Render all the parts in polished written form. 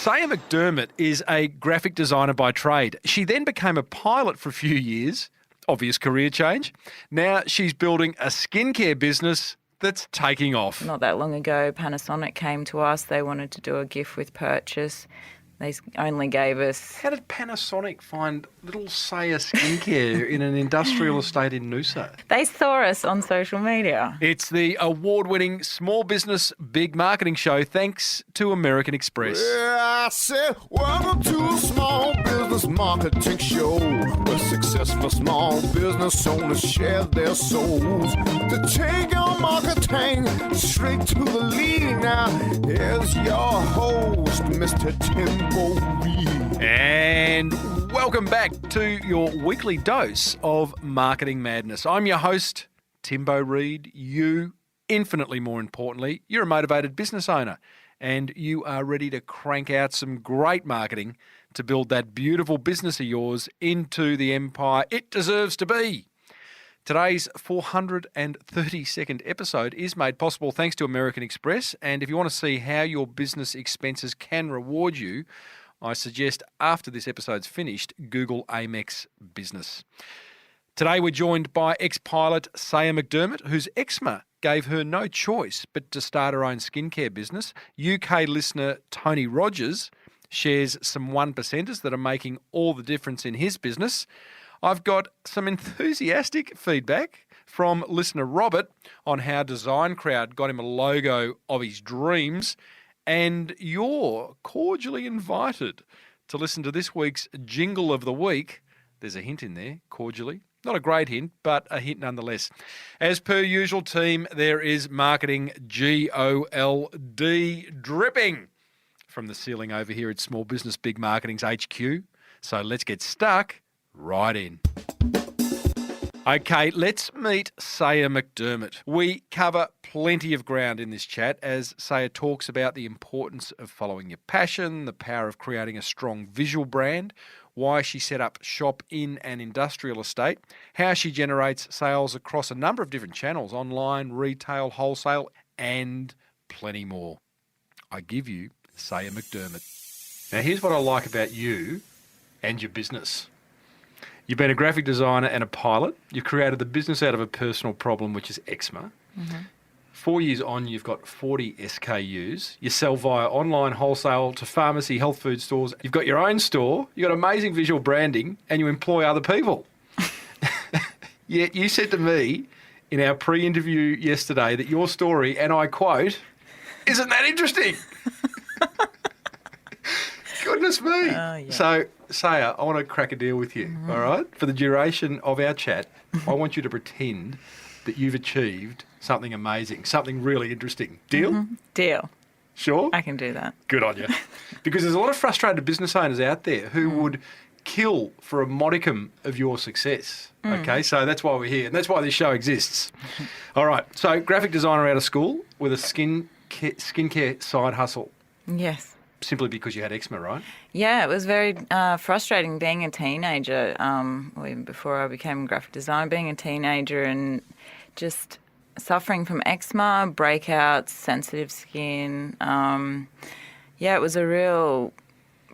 Saya McDermott is a graphic designer by trade. She then became a pilot for a few years. Obvious career change. Now she's building a skincare business that's taking off. Not that long ago, Panasonic came to us. They wanted to do a gift with purchase. They only gave us... How did Panasonic find little Saya skincare in an industrial estate in Noosa? They saw us on social media. It's the award-winning Small Business Big Marketing Show thanks to American Express. Yeah, I said, welcome to a small business marketing show where successful small business owners share their souls to take your marketing straight to the lead. Now, here's your host, Mr. Tim Reid. And welcome back to your weekly dose of marketing madness. I'm your host, Timbo Reid. You, infinitely more importantly, you're a motivated business owner and you are ready to crank out some great marketing to build that beautiful business of yours into the empire it deserves to be. Today's 432nd episode is made possible thanks to American Express, and if you want to see how your business expenses can reward you, I suggest after this episode's finished, Google Amex Business. Today we're joined by ex-pilot Saya McDermott, whose eczema gave her no choice but to start her own skincare business. UK listener Tony Rogers shares some one-percenters that are making all the difference in his business. I've got some enthusiastic feedback from listener Robert on how Design Crowd got him a logo of his dreams, and you're cordially invited to listen to this week's Jingle of the Week. There's a hint in there, cordially. Not a great hint, but a hint nonetheless. As per usual, team, there is marketing GOLD dripping from the ceiling over here at Small Business Big Marketing's HQ. So let's get stuck right in. Okay, let's meet Saya McDermott. We cover plenty of ground in this chat as Saya talks about the importance of following your passion, the power of creating a strong visual brand, why she set up shop in an industrial estate, how she generates sales across a number of different channels, online, retail, wholesale, and plenty more. I give you Saya McDermott. Now, here's what I like about you and your business. You've been a graphic designer and a pilot. You've created the business out of a personal problem, which is eczema. Mm-hmm. 4 years on, you've got 40 SKUs. You sell via online wholesale to pharmacy, health food stores. You've got your own store. You've got amazing visual branding and you employ other people. Yet you said to me in our pre-interview yesterday that your story, and I quote, isn't that interesting? Goodness me. Yeah. So, Saya, I want to crack a deal with you, all right? For the duration of our chat, I want you to pretend that you've achieved something amazing, something really interesting. Deal? Mm-hmm. Deal. Sure? I can do that. Good on you. Because there's a lot of frustrated business owners out there who would kill for a modicum of your success, okay? So that's why we're here, and that's why this show exists. All right, so graphic designer out of school with a skincare side hustle. Yes. Simply because you had eczema, right? Yeah, it was very frustrating being a teenager, or even before I became a graphic designer, being a teenager and just suffering from eczema, breakouts, sensitive skin. It was a real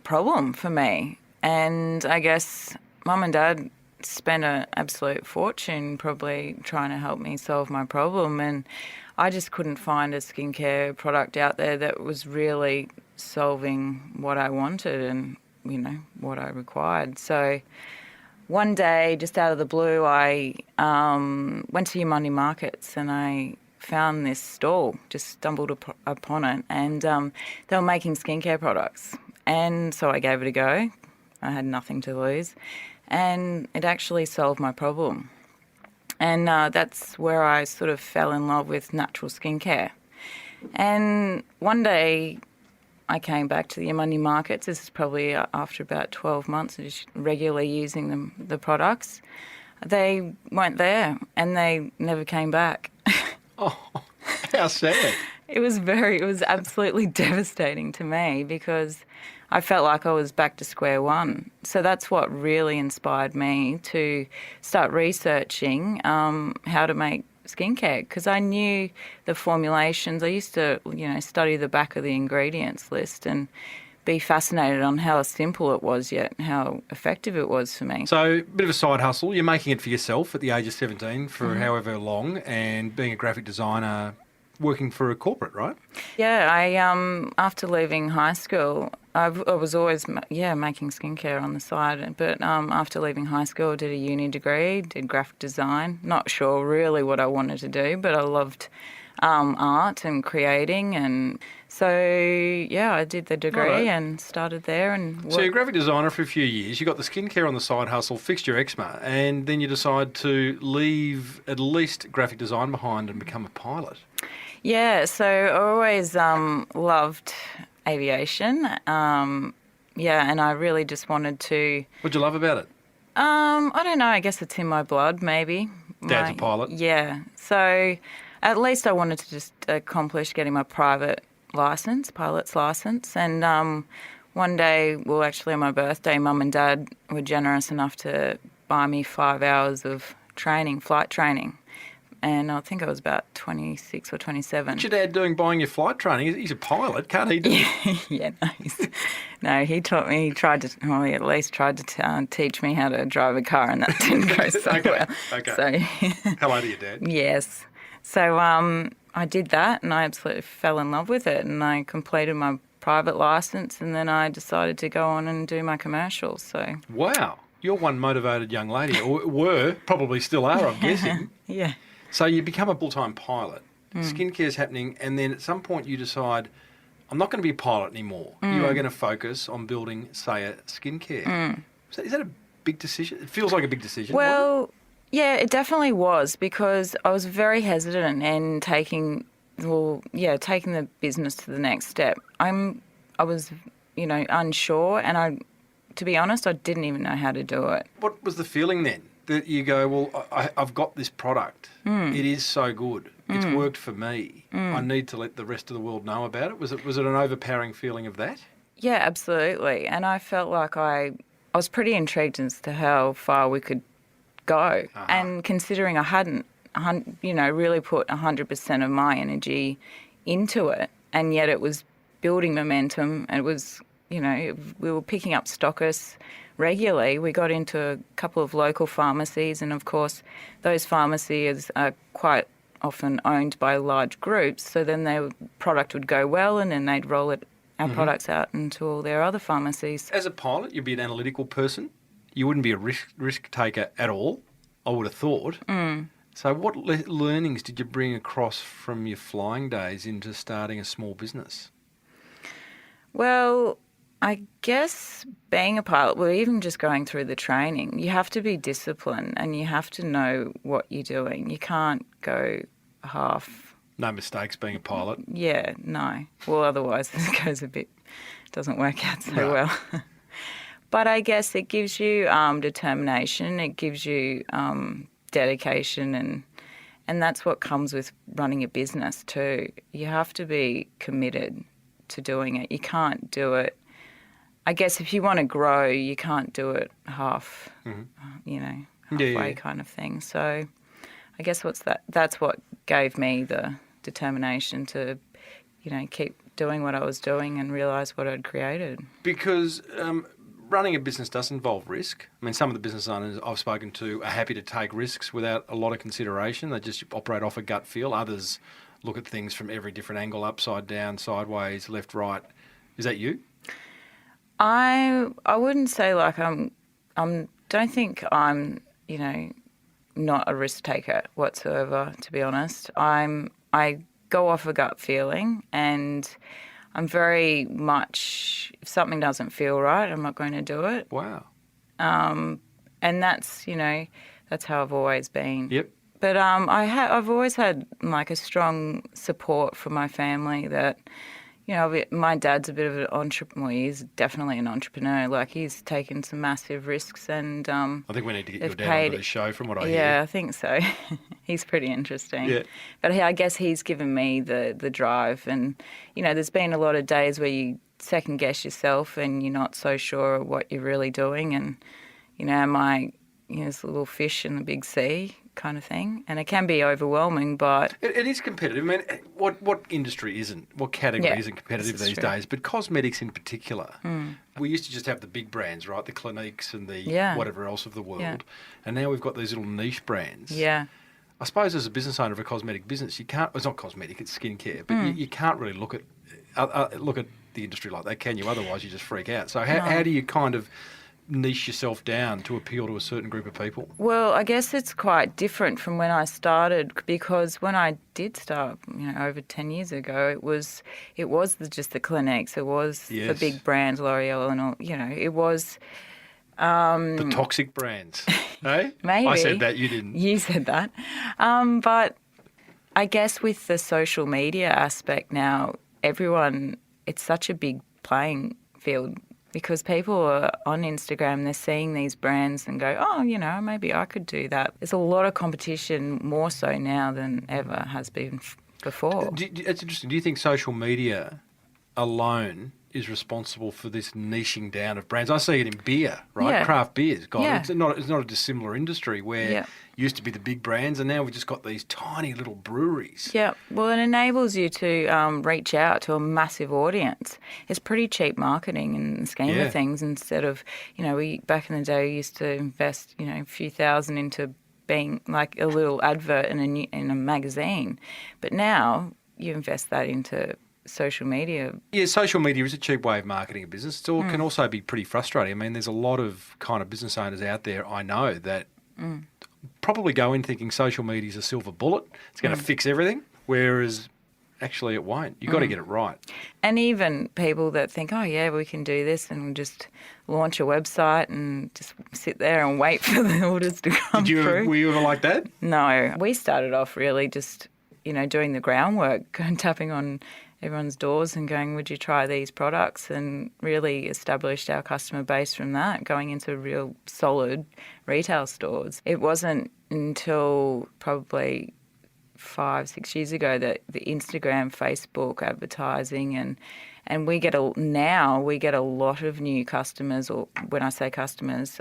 problem for me. And I guess Mum and Dad spent an absolute fortune probably trying to help me solve my problem, and I just couldn't find a skincare product out there that was really solving what I wanted and, you know, what I required. So one day, just out of the blue, I went to your Monday markets and I found this stall, just stumbled upon it, and they were making skincare products. And so I gave it a go. I had nothing to lose. And it actually solved my problem. And that's where I sort of fell in love with natural skincare. And one day I came back to the Monday markets. This is probably after about 12 months of just regularly using the products. They weren't there and they never came back. Oh, how sad. It was absolutely devastating to me because I felt like I was back to square one. So that's what really inspired me to start researching how to make skincare, because I knew the formulations. I used to, study the back of the ingredients list and be fascinated on how simple it was, yet how effective it was for me. So, a bit of a side hustle. You're making it for yourself at the age of 17 for however long, and being a graphic designer, working for a corporate, right? Yeah, I after leaving high school, I was always making skincare on the side. But after leaving high school, I did a uni degree, did graphic design. Not sure really what I wanted to do, but I loved art and creating, and so I did the degree and started there. And So you're a graphic designer for a few years. You got the skincare on the side hustle, fixed your eczema, and then you decide to leave at least graphic design behind and become a pilot. Yeah, so I always loved aviation. And I really just wanted to. What'd you love about it? I don't know. I guess it's in my blood, maybe. Dad's a pilot. Yeah. So at least I wanted to just accomplish getting my private license, pilot's license. And one day, well, actually on my birthday, Mum and Dad were generous enough to buy me 5 hours of training, flight training. And I think I was about 26 or 27. What's your dad doing buying your flight training? He's a pilot, can't he do it? Yeah, no, he taught me, he at least tried to teach me how to drive a car, and that didn't go so well. Okay. So, Hello to your dad. Yes. So I did that, and I absolutely fell in love with it, and I completed my private licence, and then I decided to go on and do my commercials. So Wow. You're one motivated young lady, or were, probably still are, I'm guessing. Yeah. So you become a full-time pilot. Skincare's happening, and then at some point you decide, I'm not going to be a pilot anymore. You are going to focus on building Saya Skincare. So is that a big decision? It feels like a big decision. Well, yeah, it definitely was, because I was very hesitant in taking the business to the next step. I was, unsure, and to be honest, I didn't even know how to do it. What was the feeling then? That you go, well, I've got this product. It is so good. It's worked for me. I need to let the rest of the world know about it. Was it an overpowering feeling of that? Yeah, absolutely. And I felt like I was pretty intrigued as to how far we could go. Uh-huh. And considering I hadn't, really put 100% of my energy into it, and yet it was building momentum. And it was, we were picking up stockists regularly. We got into a couple of local pharmacies, and of course those pharmacies are quite often owned by large groups, so then their product would go well, and then they'd roll our products out into all their other pharmacies. As a pilot, you'd be an analytical person. You wouldn't be a risk taker at all, I would have thought. So what learnings did you bring across from your flying days into starting a small business? Well, I guess being a pilot, well, even just going through the training, you have to be disciplined and you have to know what you're doing. You can't go half. No mistakes being a pilot. Yeah, no. Well, otherwise it doesn't work out so well. But I guess it gives you determination, it gives you dedication, and that's what comes with running a business too. You have to be committed to doing it. You can't do it. I guess if you want to grow, you can't do it half, halfway kind of thing. So I guess that's what gave me the determination to, keep doing what I was doing and realise what I'd created. Because running a business does involve risk. I mean, some of the business owners I've spoken to are happy to take risks without a lot of consideration. They just operate off a gut feel. Others look at things from every different angle, upside down, sideways, left, right. Is that you? I wouldn't say like don't think I'm, not a risk taker whatsoever, to be honest. I go off a gut feeling, and I'm very much, if something doesn't feel right, I'm not going to do it. Wow. And that's, that's how I've always been. Yep. But I've always had like a strong support from my family that, my dad's a bit of an entrepreneur. He's definitely an entrepreneur. Like, he's taken some massive risks, and I think we need to get your dad onto the show, from what I hear. Yeah, I think so. He's pretty interesting. Yeah. But I guess he's given me the drive, and there's been a lot of days where you second guess yourself, and you're not so sure what you're really doing, and am I this little fish in the big sea, kind of thing. And it can be overwhelming, but... It is competitive. I mean, what industry isn't? What category isn't competitive these days? But cosmetics in particular. We used to just have the big brands, right? The Cliniques and the whatever else of the world. Yeah. And now we've got these little niche brands. Yeah. I suppose as a business owner of a cosmetic business, you can't... It's not cosmetic, it's skincare. But you can't really look at the industry like that, can you? Otherwise, you just freak out. So how do you kind of niche yourself down to appeal to a certain group of people? Well, I guess it's quite different from when I started, because when I did start, over 10 years ago, it was just the Cliniques, it was the big brands, L'Oreal and all, it was... the toxic brands, eh? Maybe. I said that, you didn't. You said that. But I guess with the social media aspect now, it's such a big playing field, because people are on Instagram, they're seeing these brands and go, oh, maybe I could do that. There's a lot of competition, more so now than ever has been before. It's interesting. Do you think social media alone is responsible for this niching down of brands? I see it in beer, right? Yeah. Craft beers. It's not a dissimilar industry where used to be the big brands, and now we've just got these tiny little breweries. Yeah, well, it enables you to reach out to a massive audience. It's pretty cheap marketing in the scheme of things, instead of, we back in the day used to invest, a few thousand into being like a little advert in a magazine. But now you invest that into social media. Yeah, social media is a cheap way of marketing a business. It can also be pretty frustrating. I mean, there's a lot of kind of business owners out there, I know, that probably go in thinking social media is a silver bullet. It's going to fix everything, whereas actually it won't. You've got to get it right. And even people that think, oh, yeah, we can do this and we'll just launch a website and just sit there and wait for the orders to come through. Were you ever like that? No. We started off really just, doing the groundwork and tapping on everyone's doors and going, would you try these products? And really established our customer base from that, going into real solid retail stores. It wasn't until probably 5-6 years ago that the Instagram, Facebook advertising and we get a lot of new customers, or when I say customers,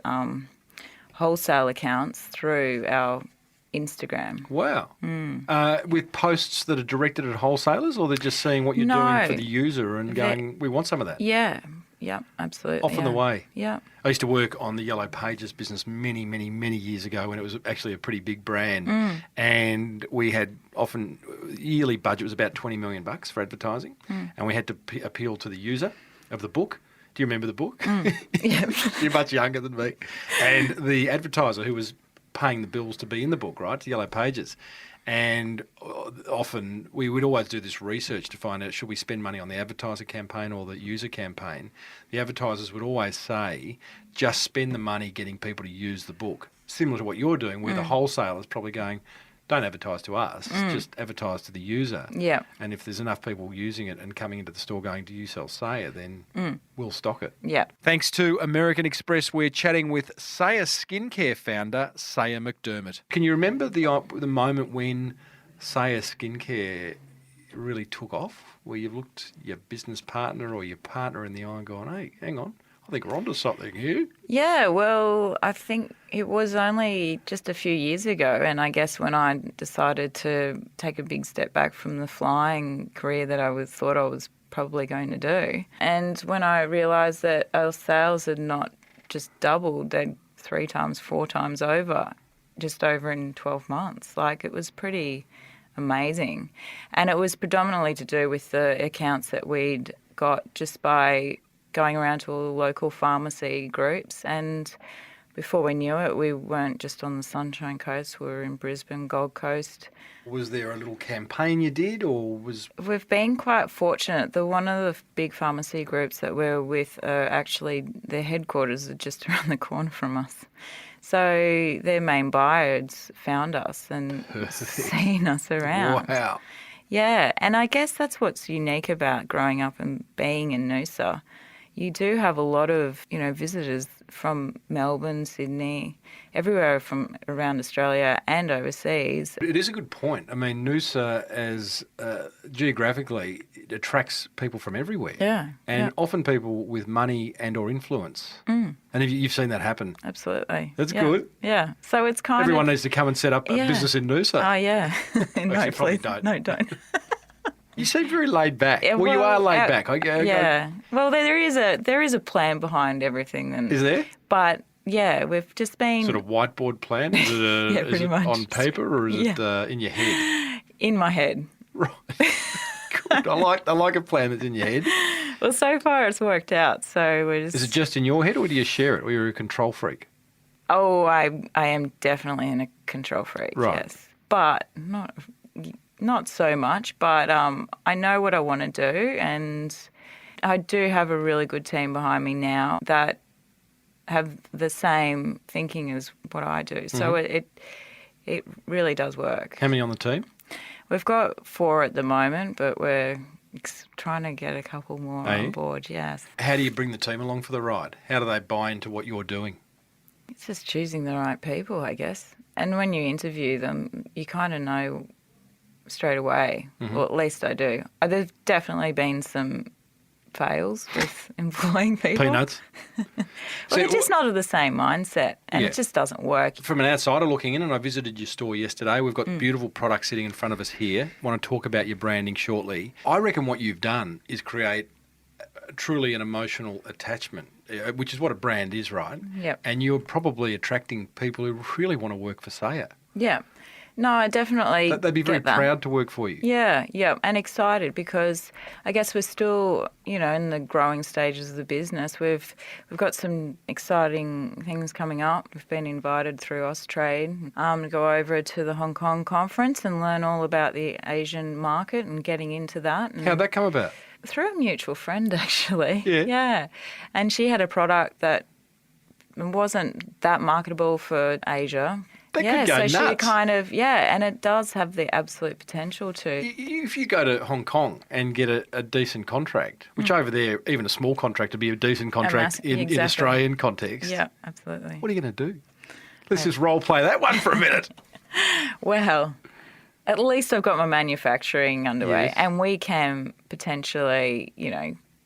wholesale accounts through our Instagram. Wow. With posts that are directed at wholesalers, or they're just seeing what you're doing for the user and going, we want some of that? Yeah, absolutely. Often the way. Yeah. I used to work on the Yellow Pages business many, many, many years ago when it was actually a pretty big brand. And we had often, yearly budget was about $20 million for advertising. And we had to appeal to the user of the book. Do you remember the book? Yeah. You're much younger than me. And the advertiser who was paying the bills to be in the book, right, to Yellow Pages. And often we would always do this research to find out, should we spend money on the advertiser campaign or the user campaign? The advertisers would always say, just spend the money getting people to use the book. Similar to what you're doing, where the wholesaler's probably going, don't advertise to us, just advertise to the user. Yeah. And if there's enough people using it and coming into the store going, do you sell Saya, then we'll stock it. Yeah. Thanks to American Express, we're chatting with Saya Skincare founder, Saya McDermott. Can you remember the moment when Saya Skincare really took off, where you looked your business partner or your partner in the eye and gone, hey, hang on, I think we're onto something here. Yeah, well, I think it was only just a few years ago, and I guess when I decided to take a big step back from the flying career that I thought I was probably going to do. And when I realised that our sales had not just doubled, they'd 3 times, 4 times over, just over in 12 months. Like, it was pretty amazing. And it was predominantly to do with the accounts that we'd got just by going around to all the local pharmacy groups, and before we knew it, we weren't just on the Sunshine Coast, we were in Brisbane, Gold Coast. Was there a little campaign you did, or was... We've been quite fortunate. One of the big pharmacy groups that we're with, actually, their headquarters are just around the corner from us. So their main buyers found us and seen us around. Wow. Yeah, and I guess that's what's unique about growing up and being in Noosa. you do have a lot of, visitors from Melbourne, Sydney, everywhere from around Australia and overseas. It is a good point. I mean, Noosa, as geographically, it attracts people from everywhere. Yeah. And often people with money and or influence. And you've seen that happen. Absolutely. That's good. Yeah. So it's kind Everyone of... needs to come and set up a business in Noosa. Oh, yeah. No, you probably please. don't. No, don't. You seem very laid back. Yeah, Well, you are laid well, back. Yeah. Well, there is a plan behind everything. And, Is there? But, yeah, we've just been... Sort of whiteboard plan? Is it, Yeah, is pretty it much. on paper or is it in your head? In my head. Right. Good. I like a plan that's in your head. Well, so far it's worked out. So we're just... Is it just in your head or do you share it? Or you're a control freak? Oh, I am definitely a control freak, Right. yes. But not so much, but I know what I want to do, and I do have a really good team behind me now that have the same thinking as what I do. So it really does work. How many on the team? We've got 4 at the moment, but we're trying to get a couple more on board, yes. How do you bring the team along for the ride? How do they buy into what you're doing? It's just choosing the right people, I guess. And when you interview them, you kind of know straight away. Well, at least I do. There's definitely been some fails with employing people. Peanuts. Well, they're just not of the same mindset, and it just doesn't work. From an outsider looking in, and I visited your store yesterday, we've got beautiful products sitting in front of us here. I want to talk about your branding shortly. I reckon what you've done is create truly an emotional attachment, which is what a brand is, right? Yep. And you're probably attracting people who really want to work for Saya. Yeah. No, I definitely They'd be very get that. proud to work for you. Yeah, and excited because I guess we're still, in the growing stages of the business. We've got some exciting things coming up. We've been invited through Austrade to go over to the Hong Kong conference and learn all about the Asian market and getting into that. And How'd that come about? through a mutual friend, actually. Yeah. Yeah. And she had a product that wasn't that marketable for Asia. That could go so nuts. she kind of, and it does have the absolute potential to. If you go to Hong Kong and get a decent contract, which over there, even a small contract would be a decent contract in Australian context. Yeah, absolutely. What are you going to do? Let's just role play that one for a minute. Well, at least I've got my manufacturing underway, Yes. and we can potentially,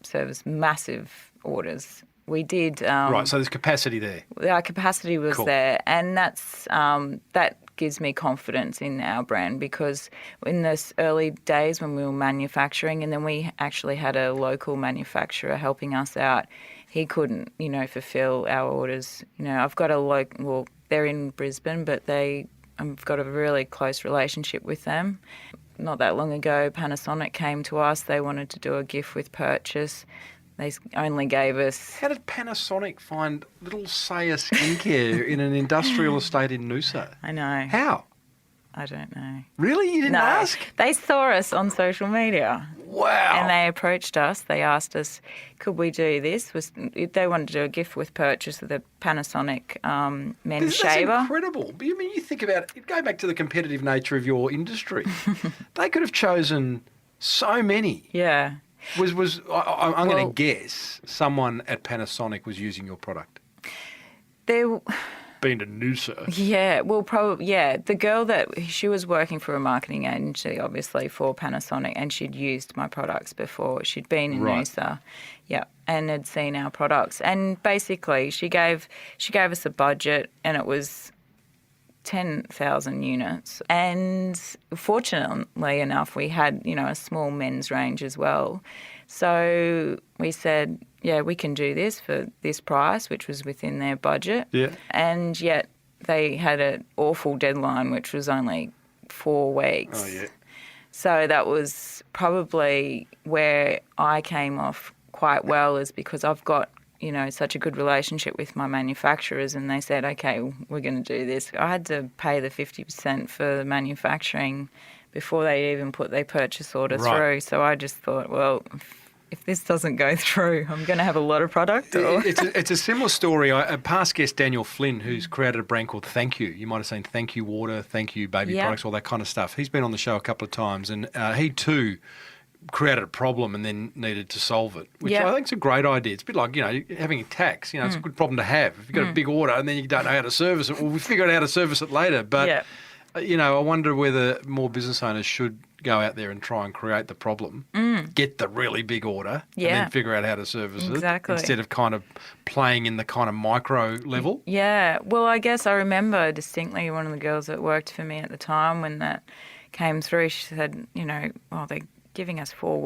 service massive orders. We did. Right, so there's capacity there. Our capacity was Cool. there, and that's that gives me confidence in our brand because in those early days when we were manufacturing, and then we actually had a local manufacturer helping us out, he couldn't, fulfill our orders. I've got they're in Brisbane, but I've got a really close relationship with them. Not that long ago, Panasonic came to us. They wanted to do a gift with purchase. They only gave us... How did Panasonic find little Saya skincare in an industrial estate in Noosa? I know. How? I don't know. Really? You didn't No, ask? they saw us on social media. Wow. And they approached us. They asked us, could we do this? They wanted to do a gift with purchase with a Panasonic men's shaver. That's incredible. But you think about it, go back to the competitive nature of your industry. They could have chosen so many. Yeah. I'm going to guess someone at Panasonic was using your product. Being to Noosa. Yeah, well, probably, yeah. The girl she was working for a marketing agency, obviously, for Panasonic, and she'd used my products before. She'd been in Noosa, and had seen our products. And basically, she gave us a budget, and it was 10,000 units. And fortunately enough, we had, a small men's range as well. So we said, we can do this for this price, which was within their budget. Yeah. And yet they had an awful deadline, which was only 4 weeks. Oh, yeah. So that was probably where I came off quite well, is because I've got such a good relationship with my manufacturers, and they said, okay, we're going to do this. I had to pay the 50% for the manufacturing before they even put their purchase order through. So I just thought, well, if this doesn't go through, I'm going to have a lot of product. It's a similar story. A past guest, Daniel Flynn, who's created a brand called Thank You. You might have seen Thank You Water, Thank You Baby Products, all that kind of stuff. He's been on the show a couple of times, and he too created a problem and then needed to solve it, which Yeah. I think is a great idea. It's a bit like, having a tax. It's a good problem to have. If you've got a big order and then you don't know how to service it, well, we figure out how to service it later. But, Yeah. I wonder whether more business owners should go out there and try and create the problem, get the really big order, and Yeah. then figure out how to service Exactly. it instead of kind of playing in the kind of micro level. Yeah. Well, I guess I remember distinctly one of the girls that worked for me at the time when that came through, she said, they're giving us 4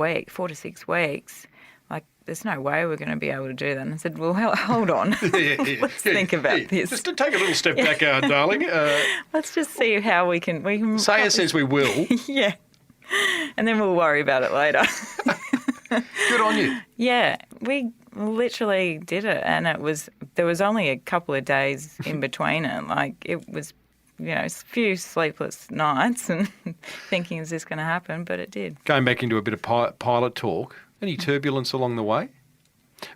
to 6 weeks. Like, there's no way we're going to be able to do that. And I said, well, hold on. Let's think about this. Just to take a little step back, darling. Let's just see how we can Saya says we will. Yeah. And then we'll worry about it later. Good on you. Yeah, we literally did it, and there was only a couple of days in between it. Like, it was, a few sleepless nights and thinking, is this going to happen? But it did. Going back into a bit of pilot talk, any turbulence along the way?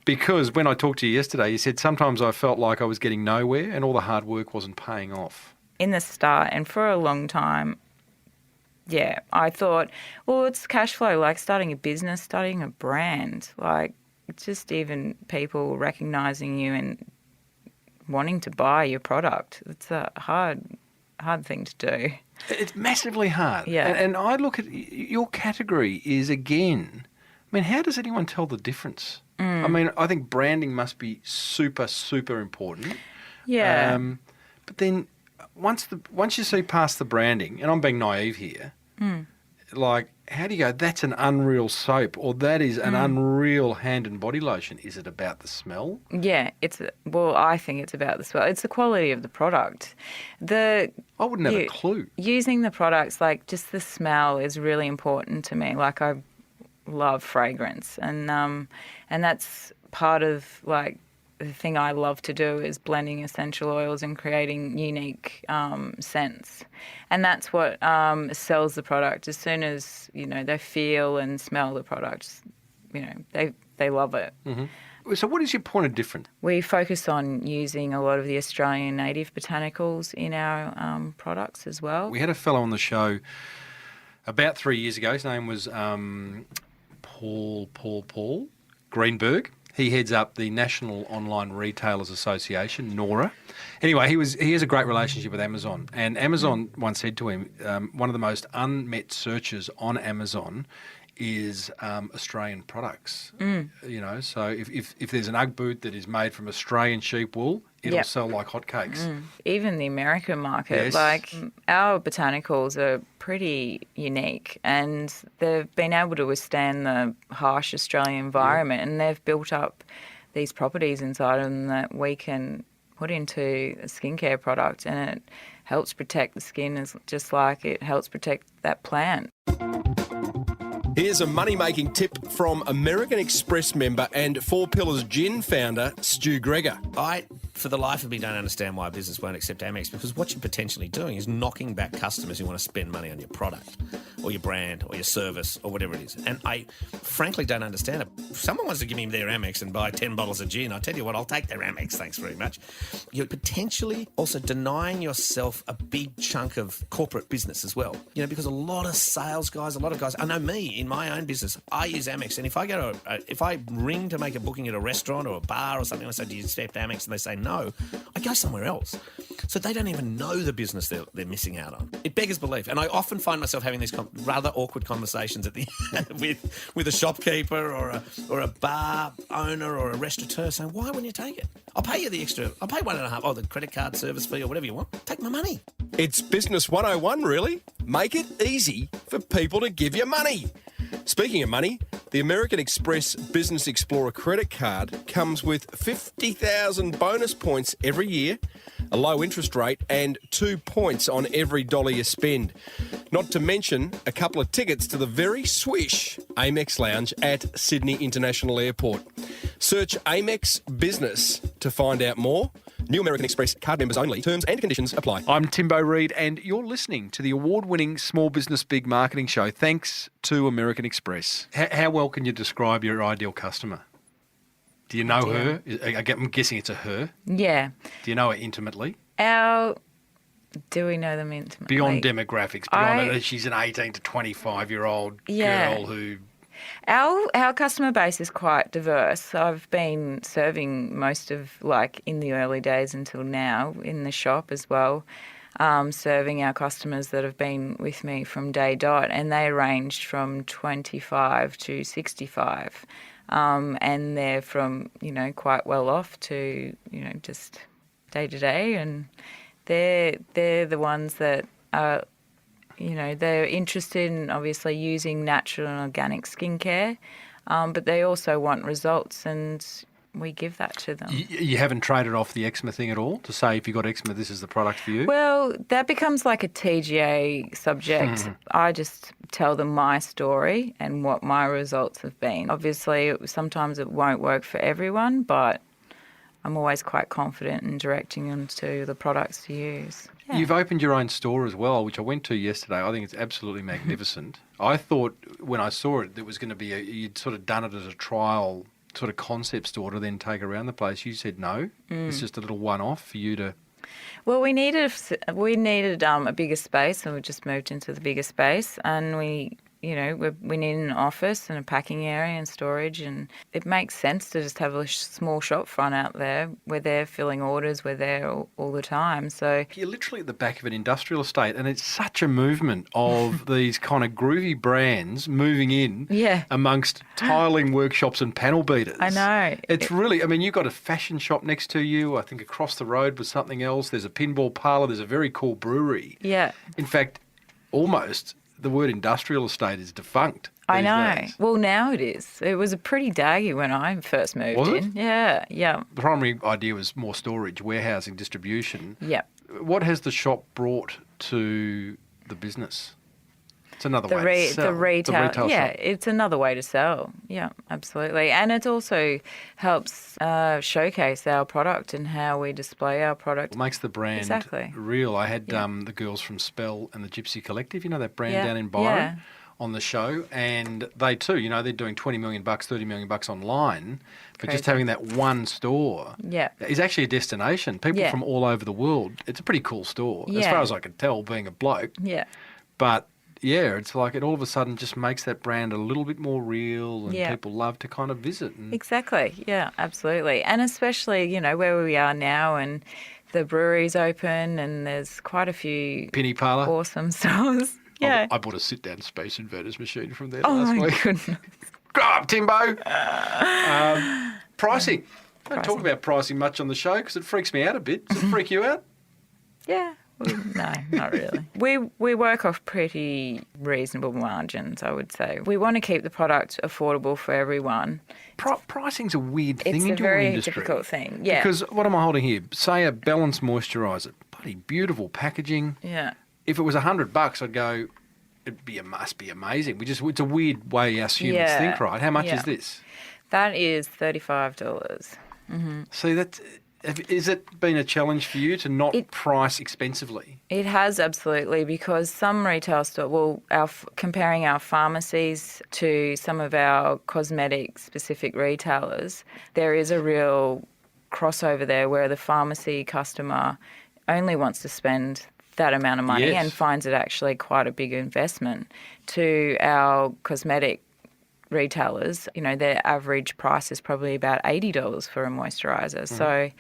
Because when I talked to you yesterday, you said sometimes I felt like I was getting nowhere and all the hard work wasn't paying off. In the start, and for a long time, yeah, I thought, well, it's cash flow, like starting a business, starting a brand, like just even people recognising you and wanting to buy your product. It's a hard thing to do. It's massively hard. Yeah. And I look at your category is, again, how does anyone tell the difference? I think branding must be super, super important. Yeah. But then once you see past the branding, and I'm being naive here, like, how do you go, that's an unreal soap or that is an unreal hand and body lotion? Is it about the smell? Yeah, I think it's about the smell. It's the quality of the product. I wouldn't have a clue. Using the products, like, just the smell is really important to me. Like, I love fragrance, and that's part of, like, the thing I love to do is blending essential oils and creating unique scents. And that's what sells the product. As soon as, they feel and smell the product, they love it. Mm-hmm. So what is your point of difference? We focus on using a lot of the Australian native botanicals in our products as well. We had a fellow on the show about 3 years ago. His name was Paul Greenberg. He heads up the National Online Retailers Association, NORA. Anyway, he has a great relationship with Amazon. And Amazon once said to him, one of the most unmet searches on Amazon is Australian products. So if there's an Ugg boot that is made from Australian sheep wool, it'll sell like hotcakes. Even the American market, Yes. like, our botanicals are pretty unique, and they've been able to withstand the harsh Australian environment, and they've built up these properties inside them that we can put into a skincare product, and it helps protect the skin just like it helps protect that plant. Here's a money-making tip from American Express member and Four Pillars Gin founder, Stu Gregor. I, for the life of me, don't understand why a business won't accept Amex, because what you're potentially doing is knocking back customers who want to spend money on your product or your brand or your service or whatever it is. And I frankly don't understand it. If someone wants to give me their Amex and buy 10 bottles of gin, I tell you what, I'll take their Amex, thanks very much. You're potentially also denying yourself a big chunk of corporate business as well. Because a lot of sales guys, a lot of guys, I know me, in my own business, I use Amex. And if I ring to make a booking at a restaurant or a bar or something, I say, do you accept Amex? And they say no, I go somewhere else. So they don't even know the business they're missing out on. It beggars belief. And I often find myself having these rather awkward conversations at the with a shopkeeper or a bar owner or a restaurateur saying, why wouldn't you take it? I'll pay you the extra. I'll pay 1.5, the credit card service fee or whatever you want. Take my money. It's Business 101, really. Make it easy for people to give you money. Speaking of money, the American Express Business Explorer credit card comes with 50,000 bonus points every year, a low interest rate, and 2 points on every dollar you spend. Not to mention a couple of tickets to the very swish Amex Lounge at Sydney International Airport. Search Amex Business to find out more. New American Express card members only. Terms and conditions apply. I'm Timbo Reid, and you're listening to the award-winning Small Business Big Marketing Show, thanks to American Express. How well can you describe your ideal customer? Do you know her? I'm guessing it's a her. Yeah. Do you know her intimately? Do we know them intimately? Beyond demographics, beyond she's an 18 to 25-year-old girl who... Our customer base is quite diverse. I've been serving most of, like, in the early days until now in the shop as well, serving our customers that have been with me from day dot, and they ranged from 25 to 65. And they're from, quite well off to, just day to day, and they're the ones that are, they're interested in obviously using natural and organic skincare, but they also want results, and we give that to them. You haven't traded off the eczema thing at all to say if you've got eczema, this is the product for you? Well, that becomes like a TGA subject. I just tell them my story and what my results have been. Obviously, sometimes it won't work for everyone, but I'm always quite confident in directing them to the products to use. Yeah. You've opened your own store as well, which I went to yesterday. I think it's absolutely magnificent. I thought when I saw it, it was going to be you'd sort of done it as a trial sort of concept store to then take around the place. You said no. It's just a little one-off for you to... Well, we needed a bigger space, and we just moved into the bigger space, and we need an office and a packing area and storage, and it makes sense to just have a small shop front out there. We're there filling orders. We're there all the time. So you're literally at the back of an industrial estate, and it's such a movement of these kind of groovy brands moving in amongst tiling workshops and panel beaters. I know. It's really, I mean, you've got a fashion shop next to you. I think across the road was something else. There's a pinball parlour. There's a very cool brewery. Yeah. In fact, almost... the word industrial estate is defunct. I know. Days. Well, now it is. It was a pretty daggy when I first moved was in. It? Yeah. The primary idea was more storage, warehousing, distribution. Yeah. What has the shop brought to the business? It's another way to sell. The retail shop. It's another way to sell. Yeah, absolutely. And it also helps showcase our product and how we display our product. It makes the brand real. I had the girls from Spell and the Gypsy Collective, that brand down in Byron, on the show, and they too, they're doing $20 million, $30 million online, but just having that one store is actually a destination. People from all over the world. It's a pretty cool store, as far as I could tell, being a bloke. Yeah. But yeah, it's like it all of a sudden just makes that brand a little bit more real, and people love to kind of visit. Exactly. Yeah, absolutely. And especially, where we are now, and the brewery's open, and there's quite a few Penny Parlour, awesome stores. Yeah. I bought a sit-down Space Invaders machine from there last week. Oh, my goodness. Grow up, Timbo. Pricing. I don't talk about pricing much on the show because it freaks me out a bit. Does it freak you out? Yeah. No, not really. We work off pretty reasonable margins, I would say. We want to keep the product affordable for everyone. Pricing's a weird thing in your industry. It's a very difficult thing, yeah. Because what am I holding here? Say a balanced moisturiser. Bloody beautiful packaging. Yeah. If it was $100, I'd go, must be amazing. It's a weird way us humans think, right? How much is this? That is $35. Mm-hmm. See, has it been a challenge for you to not price expensively? It has, absolutely, because some retail stores, comparing our pharmacies to some of our cosmetic-specific retailers, there is a real crossover there where the pharmacy customer only wants to spend that amount of money and finds it actually quite a big investment. To our cosmetic retailers, their average price is probably about $80 for a moisturiser. So,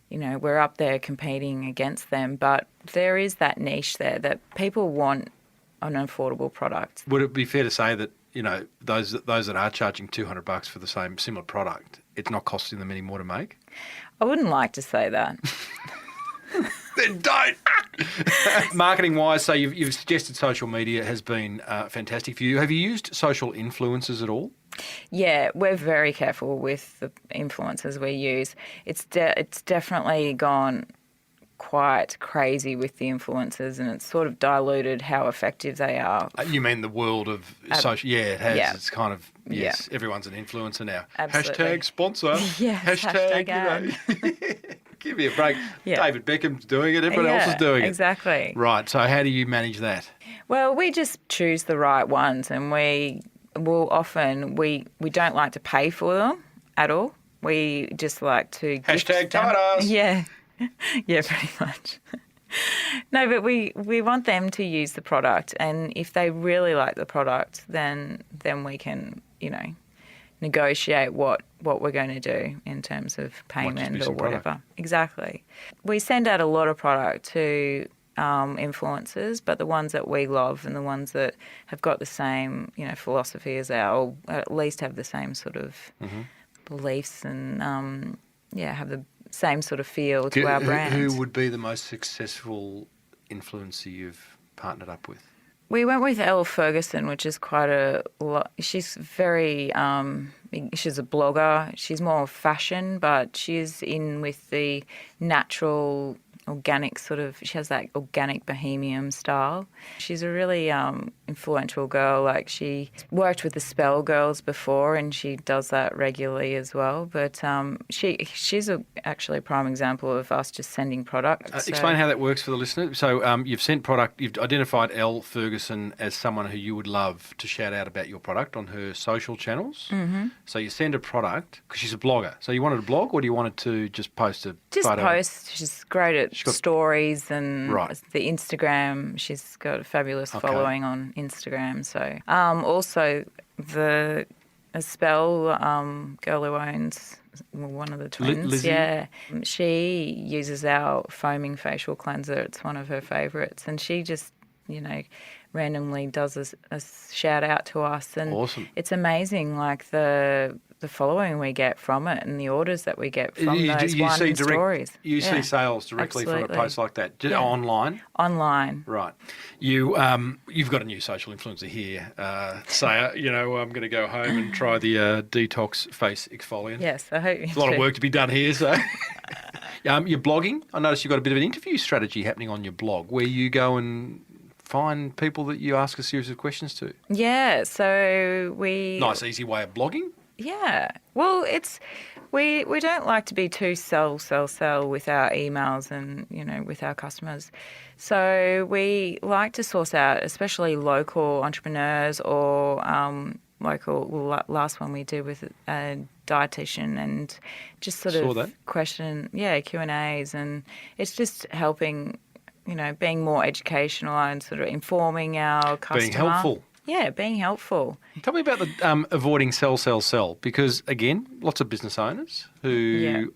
we're up there competing against them, but there is that niche there that people want an affordable product. Would it be fair to say that, those that are charging $200 for the similar product, it's not costing them any more to make? I wouldn't like to say that. Then don't. Marketing-wise, so you've suggested social media has been fantastic for you. Have you used social influencers at all? Yeah, we're very careful with the influencers we use. It's definitely gone quite crazy with the influencers, and it's sort of diluted how effective they are. You mean the world of social? Yeah, it has. Yeah. It's kind of, everyone's an influencer now. Absolutely. Hashtag sponsor. Yes, hashtag give me a break. Yeah. David Beckham's doing it. Everyone else is doing it. Exactly. Right. So how do you manage that? Well, we just choose the right ones, and we don't like to pay for them at all. We just like to Hashtag tight ass. Yeah. Yeah, pretty much. No, but we want them to use the product, and if they really like the product, then we can, negotiate what we're going to do in terms of payment or whatever. Product. Exactly. We send out a lot of product to influencers, but the ones that we love and the ones that have got the same, philosophy as or at least have the same sort of beliefs and, have the same sort of feel to our brand. Who would be the most successful influencer you've partnered up with? We went with Elle Ferguson, which is quite a lot. She's very, she's a blogger. She's more fashion, but she's in with the natural, organic she has that organic bohemian style. She's a really influential girl. Like, she worked with the Spell Girls before, and she does that regularly as well. But she's actually a prime example of us just sending product. Explain how that works for the listener. So you've sent product. You've identified Elle Ferguson as someone who you would love to shout out about your product on her social channels. Mm-hmm. So you send a product because she's a blogger. So you wanted to blog, or do you wanted to just post a photo? Post. She's great at stories and Right. the Instagram. She's got a fabulous following on Instagram. So also a Spell girl who owns one of the twins. Lizzie? Yeah, she uses our foaming facial cleanser. It's one of her favourites, and she just randomly does a shout out to us, and Awesome. It's amazing, like the following we get from it and the orders that we get from those one stories. You see sales directly from a post like that, just online? Online. Right. You've got a new social influencer here, Saya. I'm going to go home and try the detox face exfoliant. Yes, I hope you There's a lot of work to be done here, so... You're blogging. I noticed you've got a bit of an interview strategy happening on your blog where you go and find people that you ask a series of questions to. Yeah, so we... Nice, easy way of blogging. Yeah. Well, we don't like to be too sell with our emails and, with our customers. So we like to source out, especially local entrepreneurs or last one we did with a dietitian, and just sort of question, Q&As, and it's just helping, being more educational and sort of informing our customer. Being helpful. Yeah, being helpful. Tell me about the avoiding sell, because, again, lots of business owners who you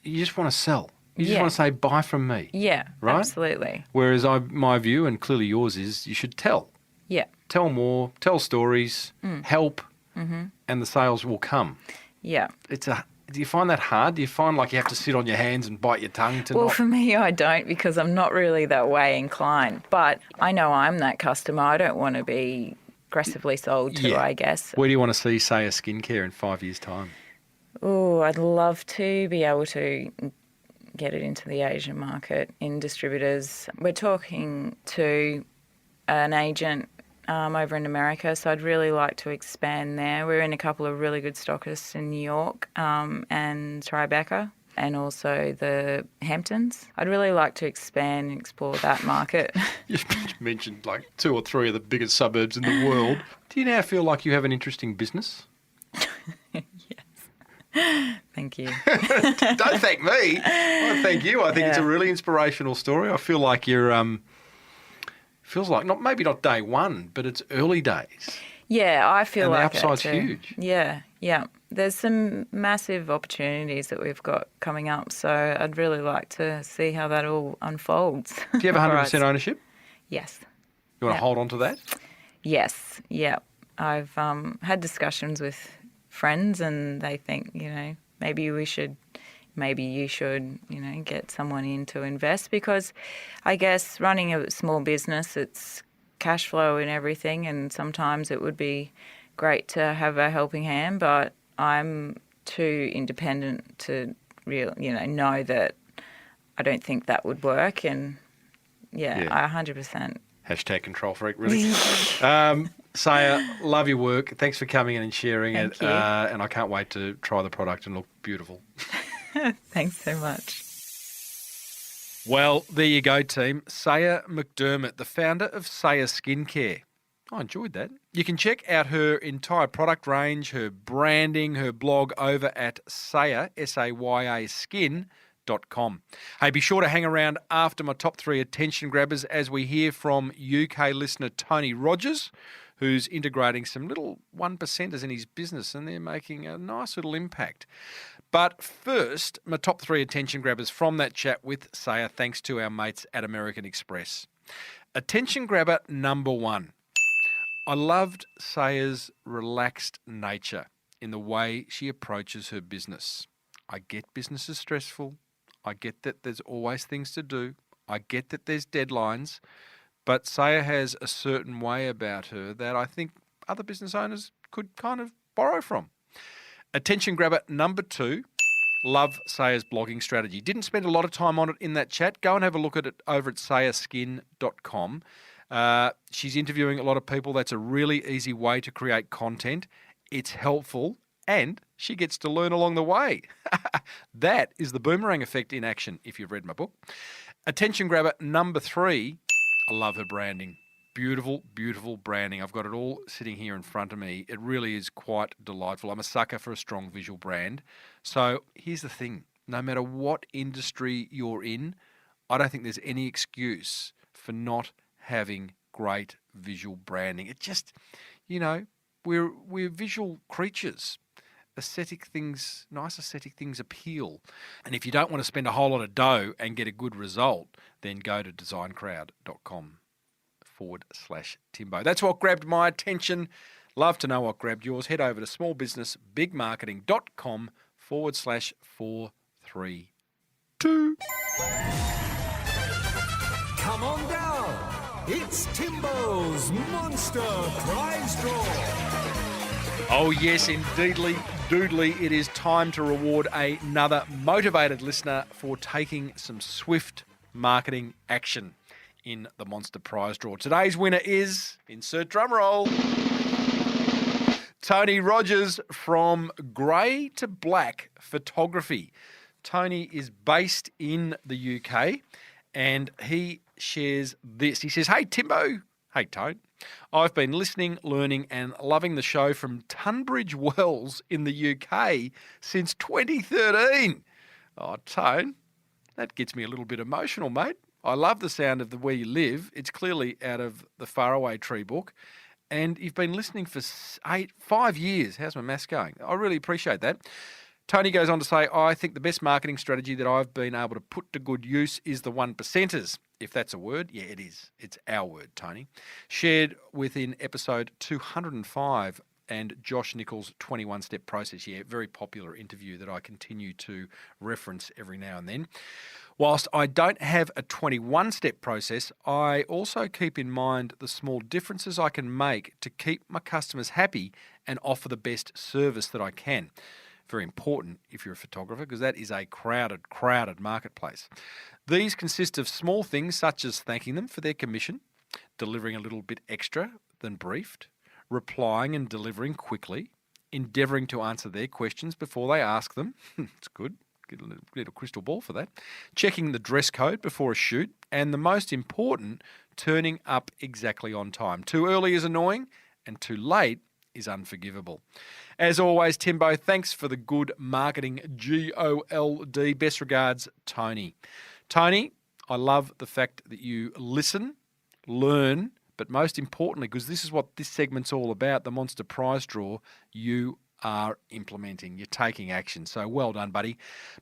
just want to sell. You just want to say, buy from me. Yeah, right? Absolutely. Whereas my view, and clearly yours, is you should tell. Yeah. Tell more, tell stories, help, and the sales will come. Yeah. Do you find that hard? Do you find like you have to sit on your hands and bite your tongue to Well, for me, I don't, because I'm not really that way inclined. But I know I'm that customer. I don't want to be aggressively sold to, I guess. Where do you want to see Saya Skincare in 5 years' time? Oh, I'd love to be able to get it into the Asian market in distributors. We're talking to an agent over in America, so I'd really like to expand there. We're in a couple of really good stockists in New York and Tribeca, and also the Hamptons. I'd really like to expand and explore that market. You mentioned like 2 or 3 of the biggest suburbs in the world. Do you now feel like you have an interesting business? Yes. Thank you. Don't thank me. I thank you. I think it's a really inspirational story. I feel like you're... feels like maybe not day one, but it's early days. Yeah, I feel like the upside's huge. Yeah. There's some massive opportunities that we've got coming up, so I'd really like to see how that all unfolds. Do you have 100% ownership? Yes. You want to hold on to that? Yes. Yeah. I've had discussions with friends, and they think, maybe you should, get someone in to invest, because I guess running a small business, it's cash flow and everything, and sometimes it would be great to have a helping hand, but I'm too independent to know that I don't think that would work, and I 100%. Hashtag control freak, really. Saya, love your work. Thanks for coming in and sharing it. You. And I can't wait to try the product and look beautiful. Thanks so much. Well, there you go, team. Saya McDermott, the founder of Saya Skincare. I enjoyed that. You can check out her entire product range, her branding, her blog over at Saya, Saya, wholesale.com. Hey, be sure to hang around after my top 3 attention grabbers as we hear from UK listener Tony Rogers, who's integrating some little 1%ers in his business, and they're making a nice little impact. But first, my top 3 attention grabbers from that chat with Saya, thanks to our mates at American Express. Attention grabber number 1. I loved Saya's relaxed nature in the way she approaches her business. I get business is stressful. I get that there's always things to do. I get that there's deadlines. But Saya has a certain way about her that I think other business owners could kind of borrow from. Attention grabber number 2. Love Saya's blogging strategy. Didn't spend a lot of time on it in that chat. Go and have a look at it over at sayaskin.com. She's interviewing a lot of people. That's a really easy way to create content. It's helpful, and she gets to learn along the way. That is the boomerang effect in action, if you've read my book. Attention grabber number 3, I love her branding. Beautiful, beautiful branding. I've got it all sitting here in front of me. It really is quite delightful. I'm a sucker for a strong visual brand. So here's the thing. No matter what industry you're in, I don't think there's any excuse for not having great visual branding. It just, we're visual creatures. Aesthetic things, nice aesthetic things appeal. And if you don't want to spend a whole lot of dough and get a good result, then go to designcrowd.com/Timbo. That's what grabbed my attention. Love to know what grabbed yours. Head over to smallbusinessbigmarketing.com/432. Come on down. It's Timbo's Monster Prize Draw. Oh yes, indeedly, doodly, it is time to reward another motivated listener for taking some swift marketing action in the Monster Prize Draw. Today's winner is, insert drum roll, Tony Rogers from Grey to Black Photography. Tony is based in the UK and he shares this. He says, "Hey Timbo, hey Tone, I've been listening, learning and loving the show from Tunbridge Wells in the UK since 2013. Oh, Tone, that gets me a little bit emotional, mate. I love the sound of where you live. It's clearly out of the Faraway Tree book. And you've been listening for 5 years. How's my maths going? I really appreciate that." Tony goes on to say, "I think the best marketing strategy that I've been able to put to good use is the 1%ers. If that's a word, yeah, it is. It's our word, Tony. Shared within episode 205 and Josh Nichols' 21-step process. Yeah, very popular interview that I continue to reference every now and then. Whilst I don't have a 21-step process, I also keep in mind the small differences I can make to keep my customers happy and offer the best service that I can." Very important if you're a photographer, because that is a crowded marketplace. These consist of small things such as thanking them for their commission, delivering a little bit extra than briefed, replying and delivering quickly, endeavouring to answer their questions before they ask them. It's good. Get a little crystal ball for that. Checking the dress code before a shoot, and the most important, turning up exactly on time. Too early is annoying, and too late is unforgivable. As always, Timbo, thanks for the good marketing, GOLD. Best regards, Tony. Tony, I love the fact that you listen, learn, but most importantly, because this is what this segment's all about, the Monster Prize Draw, you are implementing. You're taking action. So well done, buddy.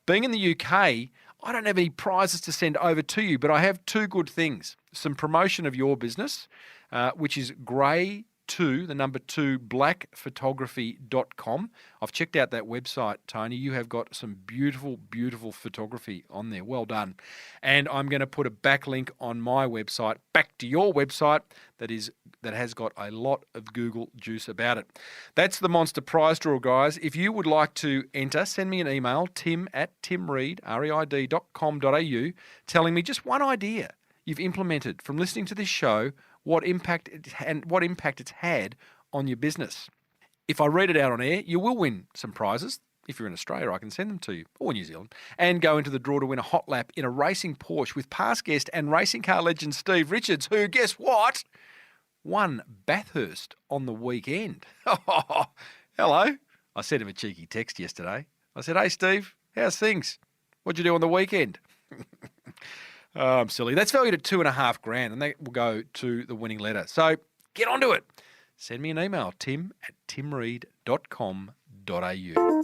Being in the UK, I don't have any prizes to send over to you, but I have 2 good things. Some promotion of your business, which is Grey 2, the number 2, blackphotography.com. I've checked out that website, Tony. You have got some beautiful, beautiful photography on there. Well done. And I'm going to put a backlink on my website back to your website that has got a lot of Google juice about it. That's the Monster Prize Draw, guys. If you would like to enter, send me an email, tim@timreid.com.au, telling me just one idea you've implemented from listening to this show, what impact it's had on your business. If I read it out on air, you will win some prizes. If you're in Australia, I can send them to you, or New Zealand, and go into the draw to win a hot lap in a racing Porsche with past guest and racing car legend Steve Richards, who, guess what, won Bathurst on the weekend. Hello. I sent him a cheeky text yesterday. I said, "Hey, Steve, how's things?" What'd you do on the weekend? Oh, I'm silly. That's valued at $2,500, and that will go to the winning letter. So get onto it. Send me an email, tim@timreid.com.au.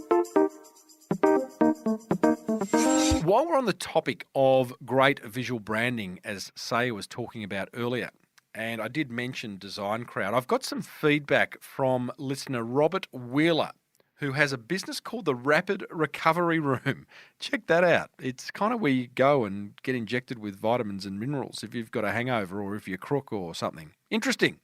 While we're on the topic of great visual branding, as Saya was talking about earlier, and I did mention Design Crowd, I've got some feedback from listener Robert Wheeler, who has a business called the Rapid Recovery Room. Check that out. It's kind of where you go and get injected with vitamins and minerals if you've got a hangover or if you're crook or something. Interesting.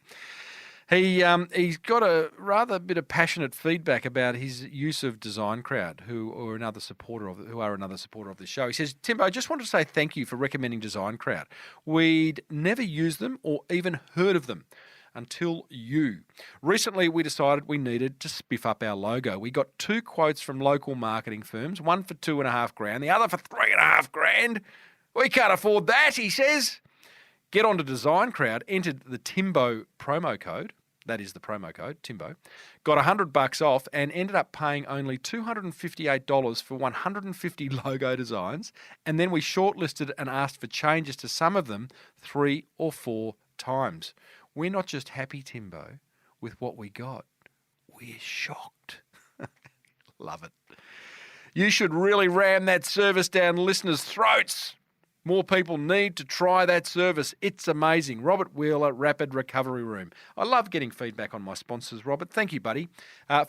He's got a rather bit of passionate feedback about his use of Design Crowd, who are another supporter of the show. He says, Timbo, I just wanted to say thank you for recommending Design Crowd. We'd never used them or even heard of them until you. Recently, we decided we needed to spiff up our logo. We got 2 quotes from local marketing firms, one for $2,500, the other for $3,500. We can't afford that, he says. Get onto Design Crowd, entered the Timbo promo code. That is the promo code, Timbo. Got $100 off and ended up paying only $258 for 150 logo designs. And then we shortlisted and asked for changes to some of them 3 or 4 times. We're not just happy, Timbo, with what we got. We're shocked. Love it. You should really ram that service down listeners' throats. More people need to try that service. It's amazing. Robert Wheeler, Rapid Recovery Room. I love getting feedback on my sponsors, Robert. Thank you, buddy.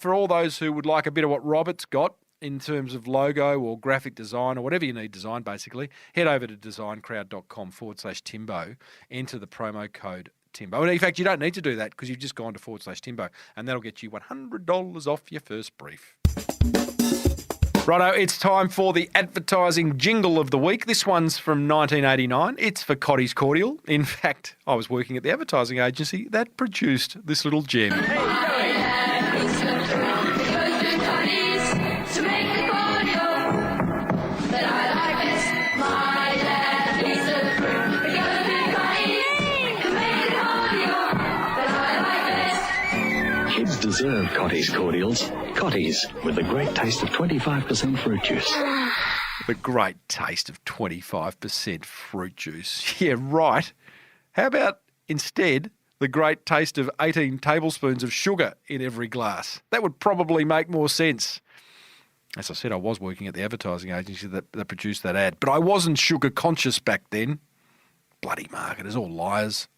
For all those who would like a bit of what Robert's got in terms of logo or graphic design or whatever you need design, basically, head over to designcrowd.com/Timbo. Enter the promo code Timbo. And in fact, you don't need to do that because you've just gone to /Timbo, and that'll get you $100 off your first brief. Righto, it's time for the advertising jingle of the week. This one's from 1989. It's for Cotty's Cordial. In fact, I was working at the advertising agency that produced this little gem. Kids deserve Cotty's Cordials. Cotty's, with the great taste of 25% fruit juice. The great taste of 25% fruit juice. Yeah, right. How about instead the great taste of 18 tablespoons of sugar in every glass? That would probably make more sense. As I said, I was working at the advertising agency that produced that ad, but I wasn't sugar conscious back then. Bloody marketers, all liars.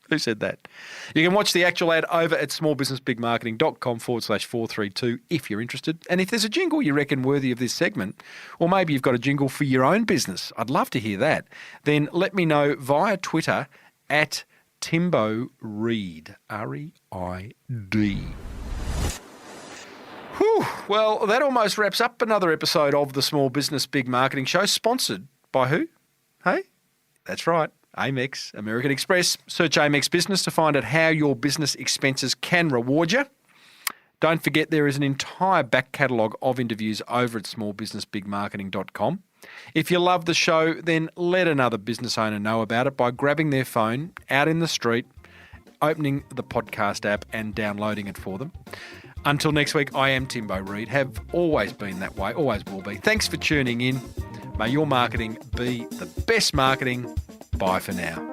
Who said that? You can watch the actual ad over at smallbusinessbigmarketing.com/432 if you're interested. And if there's a jingle you reckon worthy of this segment, or maybe you've got a jingle for your own business, I'd love to hear that, then let me know via Twitter at Timbo Reid, R-E-I-D. Whew, well, that almost wraps up another episode of the Small Business Big Marketing Show, sponsored by who? Hey? That's right. Amex, American Express. Search Amex Business to find out how your business expenses can reward you. Don't forget there is an entire back catalogue of interviews over at smallbusinessbigmarketing.com. If you love the show, then let another business owner know about it by grabbing their phone out in the street, opening the podcast app and downloading it for them. Until next week, I am Timbo Reid. Have always been that way, always will be. Thanks for tuning in. May your marketing be the best marketing. Bye for now.